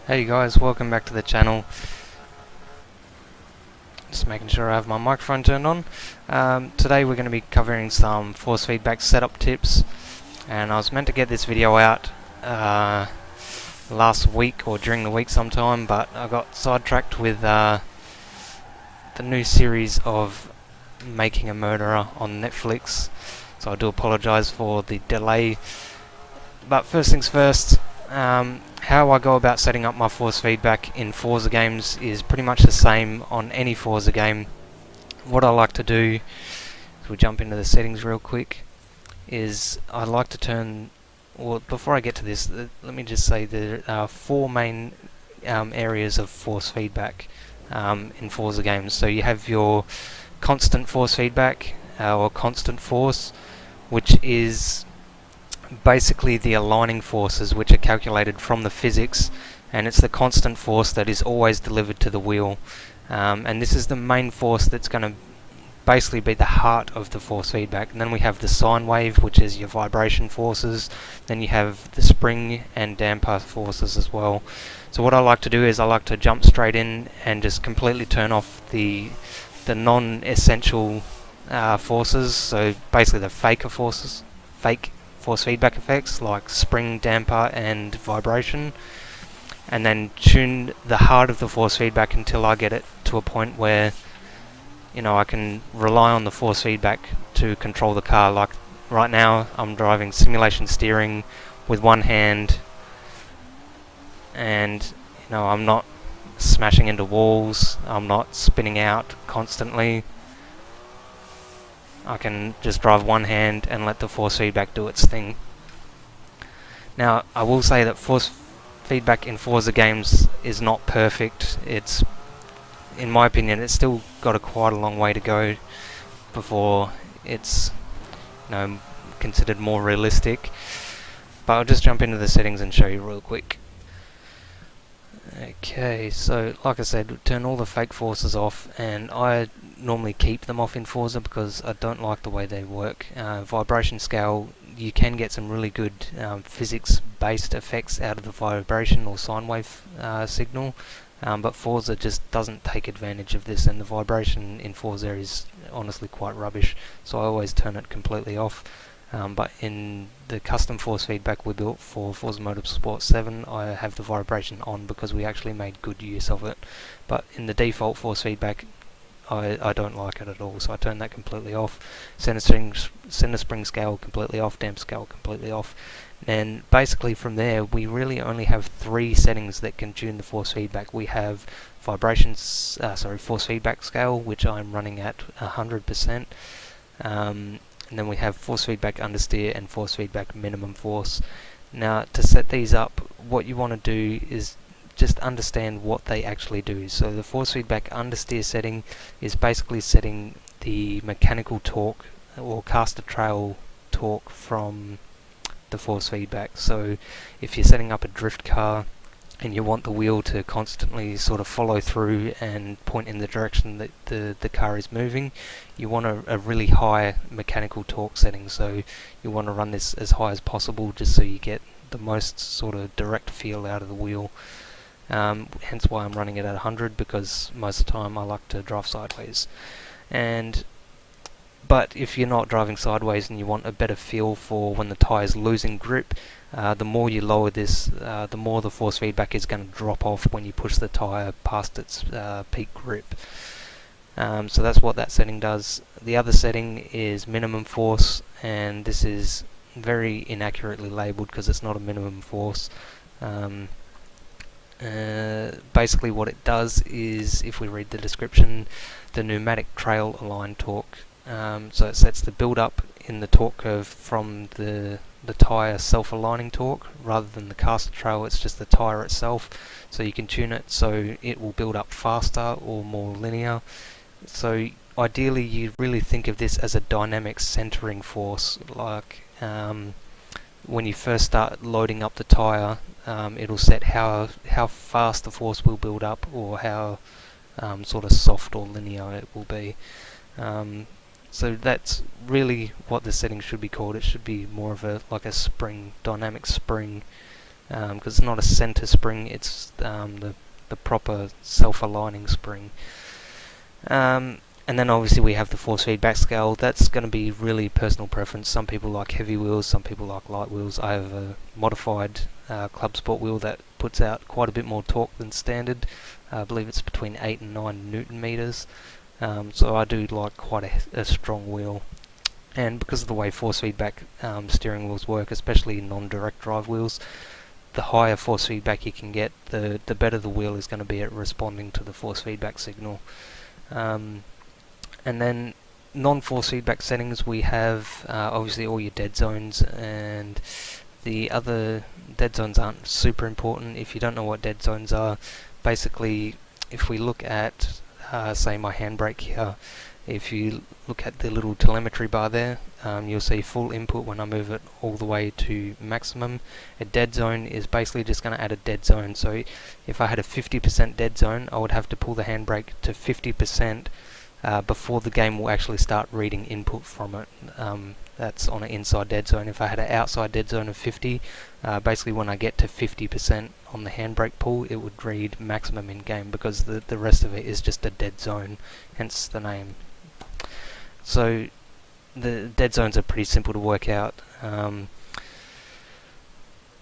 Hey guys, welcome back to the channel. Just making sure I have my microphone turned on. Today we're going to be covering some force feedback setup tips, and I was meant to get this video out last week or during the week sometime, but I got sidetracked with the new series of Making a Murderer on Netflix, so I do apologise for the delay. But first things first, how I go about setting up my force feedback in Forza games is pretty much the same on any Forza game. What I like to do, if we jump into the settings real quick, is I like to turn, well, before I get to this, let me just say there are four main areas of force feedback in Forza games. So you have your constant force feedback, or constant force, which is basically the aligning forces which are calculated from the physics, and it's the constant force that is always delivered to the wheel, and this is the main force that's going to basically be the heart of the force feedback. And then we have the sine wave, which is your vibration forces. Then you have the spring and damper forces as well. So what I like to do is I like to jump straight in and just completely turn off the non-essential forces, so basically the fake force feedback effects like spring, damper and vibration, and then tune the heart of the force feedback until I get it to a point where I can rely on the force feedback to control the car. Like right now I'm driving simulation steering with one hand, and I'm not smashing into walls, I'm not spinning out constantly. I can just drive one hand and let the force feedback do its thing. Now, I will say that force feedback in Forza games is not perfect. It's, in my opinion, it's still got quite a long way to go before it's considered more realistic. But I'll just jump into the settings and show you real quick. Okay, so like I said, turn all the fake forces off, and I normally keep them off in Forza because I don't like the way they work. Vibration scale, you can get some really good physics-based effects out of the vibration or sine wave signal, but Forza just doesn't take advantage of this, and the vibration in Forza is honestly quite rubbish, so I always turn it completely off. But in the custom force feedback we built for Forza Motorsport 7, I have the vibration on because we actually made good use of it. But in the default force feedback, I don't like it at all, so I turn that completely off. Center spring scale completely off, damp scale completely off. And basically from there, we really only have three settings that can tune the force feedback. We have force feedback scale, which I'm running at 100%. And then we have force feedback understeer and force feedback minimum force. Now, to set these up, what you want to do is just understand what they actually do. So the force feedback understeer setting is basically setting the mechanical torque or caster trail torque from the force feedback. So if you're setting up a drift car and you want the wheel to constantly sort of follow through and point in the direction that the car is moving, you want a really high mechanical torque setting. So you want to run this as high as possible just so you get the most sort of direct feel out of the wheel. Hence why I'm running it at 100, because most of the time I like to drive sideways. But if you're not driving sideways and you want a better feel for when the tyre's losing grip, the more you lower this, the more the force feedback is going to drop off when you push the tyre past its peak grip. So that's what that setting does. The other setting is minimum force, and this is very inaccurately labelled because it's not a minimum force. Basically what it does is, if we read the description, the pneumatic trail align torque. So it sets the build up in the torque curve from the tyre self-aligning torque rather than the caster trail. It's just the tyre itself, so you can tune it so it will build up faster or more linear. So ideally you really think of this as a dynamic centering force, like when you first start loading up the tyre, it'll set how fast the force will build up, or how sort of soft or linear it will be. So that's really what the setting should be called. It should be more of a spring, dynamic spring because it's not a center spring, it's the proper self-aligning spring. And then obviously we have the force feedback scale. That's going to be really personal preference. Some people like heavy wheels, some people like light wheels. I have a modified club sport wheel that puts out quite a bit more torque than standard. I believe it's between 8 and 9 Newton meters. So I do like quite a strong wheel. And because of the way force feedback steering wheels work, especially non-direct drive wheels, the higher force feedback you can get, the better the wheel is going to be at responding to the force feedback signal. And then non-force feedback settings, we have obviously all your dead zones, and the other dead zones aren't super important. If you don't know what dead zones are, basically if we look at say my handbrake here, if you look at the little telemetry bar there, you'll see full input when I move it all the way to maximum. A dead zone is basically just going to add a dead zone. So if I had a 50% dead zone, I would have to pull the handbrake to 50% before the game will actually start reading input from it. That's on an inside dead zone. If I had an outside dead zone of 50, basically when I get to 50% on the handbrake pull, it would read maximum in game, because the rest of it is just a dead zone, hence the name. So the dead zones are pretty simple to work out.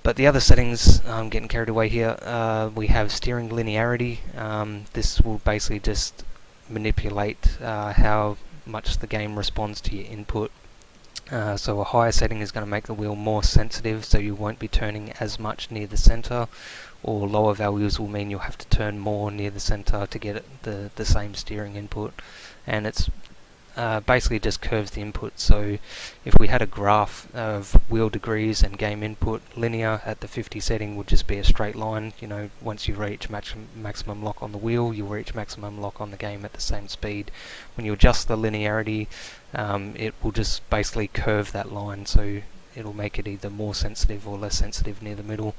But the other settings, I'm getting carried away here. We have steering linearity. This will basically just manipulate how much the game responds to your input. So a higher setting is going to make the wheel more sensitive, so you won't be turning as much near the center, or lower values will mean you'll have to turn more near the center to get the same steering input. And it's basically just curves the input. So if we had a graph of wheel degrees and game input, linear at the 50 setting would just be a straight line. You know, once you reach maximum lock on the wheel, you'll reach maximum lock on the game at the same speed. When you adjust the linearity, it will just basically curve that line, so it'll make it either more sensitive or less sensitive near the middle.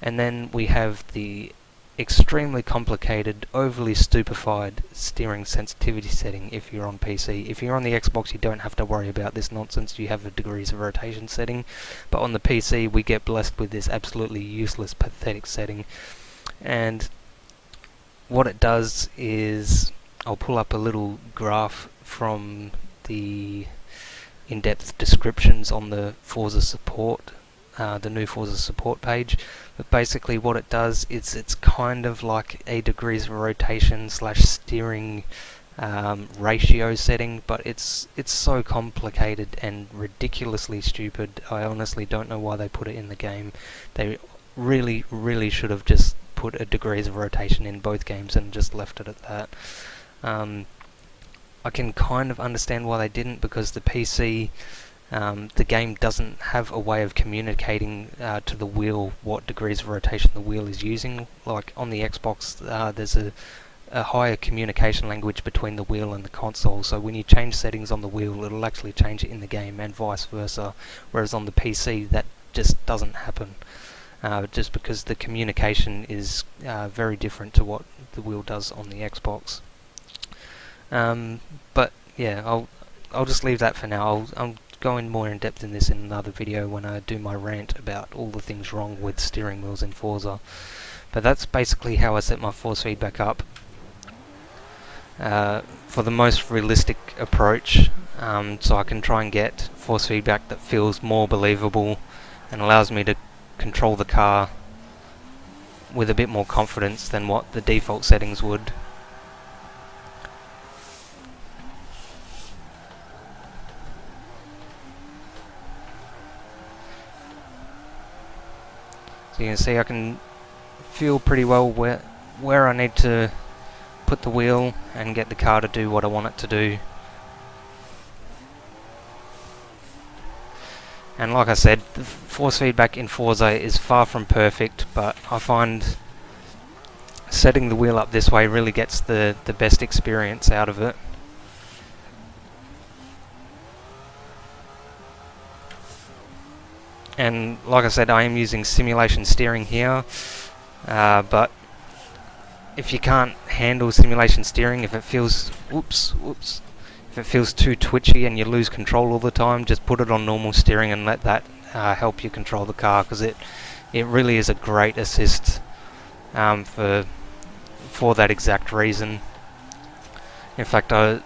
And then we have the extremely complicated, overly stupefied steering sensitivity setting if you're on PC. If you're on the Xbox, you don't have to worry about this nonsense. You have a degrees of rotation setting, but on the PC we get blessed with this absolutely useless, pathetic setting. And what it does is, I'll pull up a little graph from the in-depth descriptions on the Forza support, the new Forza support page. But basically what it does is, it's kind of like a degrees of rotation / steering ratio setting, but it's so complicated and ridiculously stupid. I honestly don't know why they put it in the game. They really should have just put a degrees of rotation in both games and just left it at that. I can kind of understand why they didn't, because the PC, the game doesn't have a way of communicating to the wheel what degrees of rotation the wheel is using. Like on the Xbox, there's a higher communication language between the wheel and the console, so when you change settings on the wheel, it'll actually change it in the game, and vice versa. Whereas on the PC, that just doesn't happen, just because the communication is very different to what the wheel does on the Xbox. But yeah, I'll just leave that for now. I'll go in more in depth in this in another video when I do my rant about all the things wrong with steering wheels in Forza. But that's basically how I set my force feedback up. For the most realistic approach, so I can try and get force feedback that feels more believable and allows me to control the car with a bit more confidence than what the default settings would. So you can see I can feel pretty well where I need to put the wheel and get the car to do what I want it to do. And like I said, the force feedback in Forza is far from perfect, but I find setting the wheel up this way really gets the best experience out of it. And like I said, I am using simulation steering here, but if you can't handle simulation steering, if it feels if it feels too twitchy and you lose control all the time, just put it on normal steering and let that help you control the car, because it really is a great assist for that exact reason. In fact, I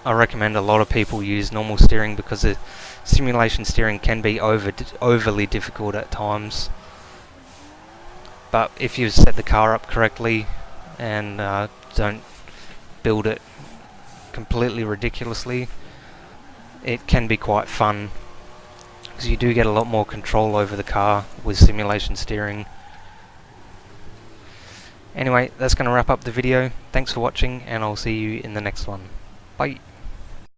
recommend a lot of people use normal steering because the simulation steering can be overly difficult at times. But if you set the car up correctly and don't build it completely ridiculously, it can be quite fun because you do get a lot more control over the car with simulation steering. Anyway, that's going to wrap up the video. Thanks for watching, and I'll see you in the next one. Bye.